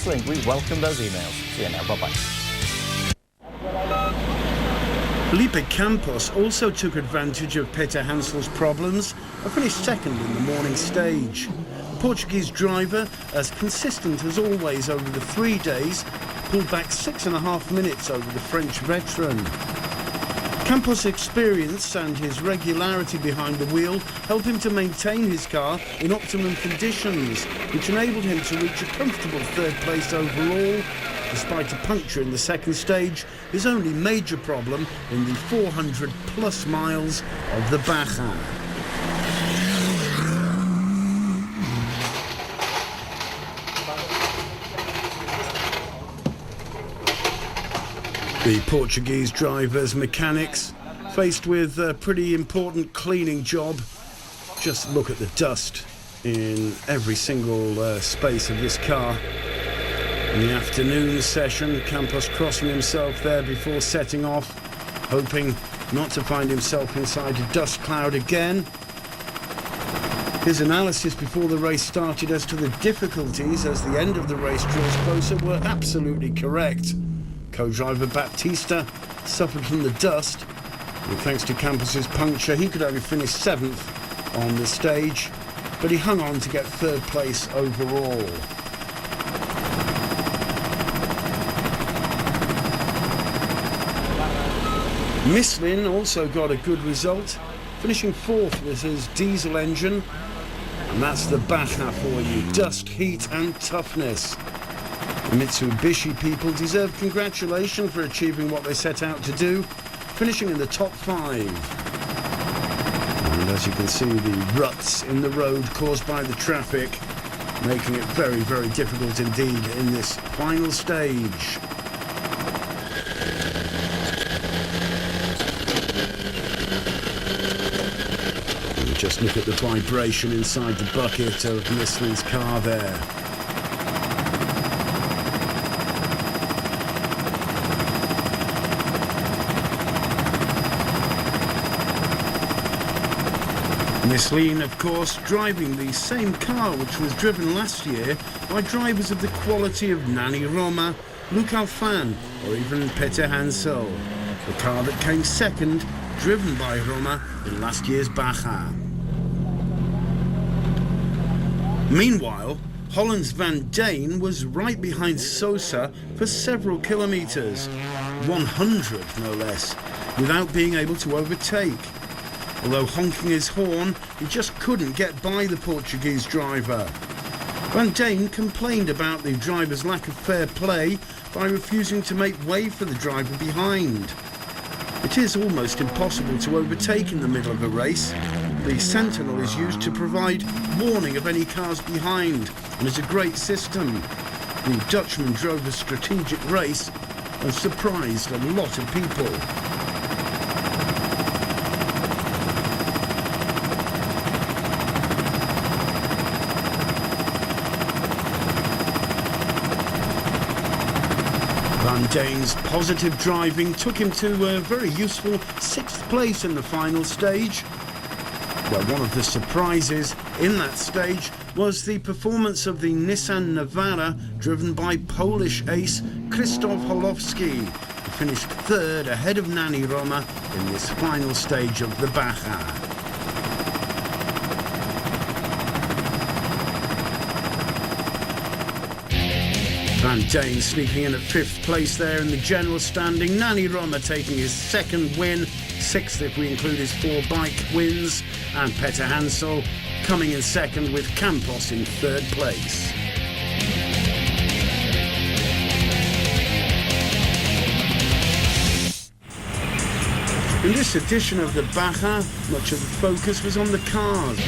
Excellent. We welcome those emails. See you now. Bye-bye. Felipe Campos also took advantage of Peter Hansel's problems and finished second in the morning stage. The Portuguese driver, as consistent as always over the 3 days, pulled back 6.5 minutes over the French veteran. Campos' experience and his regularity behind the wheel helped him to maintain his car in optimum conditions, which enabled him to reach a comfortable third place overall, despite a puncture in the second stage, his only major problem in the 400+ miles of the Baja. The Portuguese driver's mechanics, faced with a pretty important cleaning job. Just look at the dust in every single space of this car. In the afternoon session, Campos crossing himself there before setting off, hoping not to find himself inside a dust cloud again. His analysis before the race started as to the difficulties as the end of the race draws closer were absolutely correct. Co-driver Baptista suffered from the dust, and thanks to Campos' puncture, he could only finish 7th on the stage, but he hung on to get 3rd place overall. Michelin also got a good result, finishing 4th with his diesel engine, and that's the Baja for you, dust, heat and toughness. The Mitsubishi people deserve congratulations for achieving what they set out to do, finishing in the top 5. And as you can see, the ruts in the road caused by the traffic, making it very, very difficult indeed in this final stage. And just look at the vibration inside the bucket of Michelin's car there. Michelin, of course, driving the same car which was driven last year by drivers of the quality of Nani Roma, Luc Alfan or even Peter Hansel. The car that came second, driven by Roma in last year's Baja. Meanwhile, Holland's Van Dane was right behind Sosa for several kilometres, 100 no less, without being able to overtake. Although honking his horn, he just couldn't get by the Portuguese driver. Van Dane complained about the driver's lack of fair play by refusing to make way for the driver behind. It is almost impossible to overtake in the middle of a race. The Sentinel is used to provide warning of any cars behind and is a great system. The Dutchman drove a strategic race and surprised a lot of people. Van Dane's positive driving took him to a very useful 6th place in the final stage. Well, one of the surprises in that stage was the performance of the Nissan Navara driven by Polish ace Krzysztof Holowski, who finished 3rd ahead of Nani Roma in this final stage of the Baja. Van Dane sneaking in at 5th place there in the general standing. Nani Roma taking his 2nd win, 6th if we include his 4 bike wins, and Peter Hansel coming in 2nd with Campos in 3rd place. In this edition of the Baja, much of the focus was on the cars.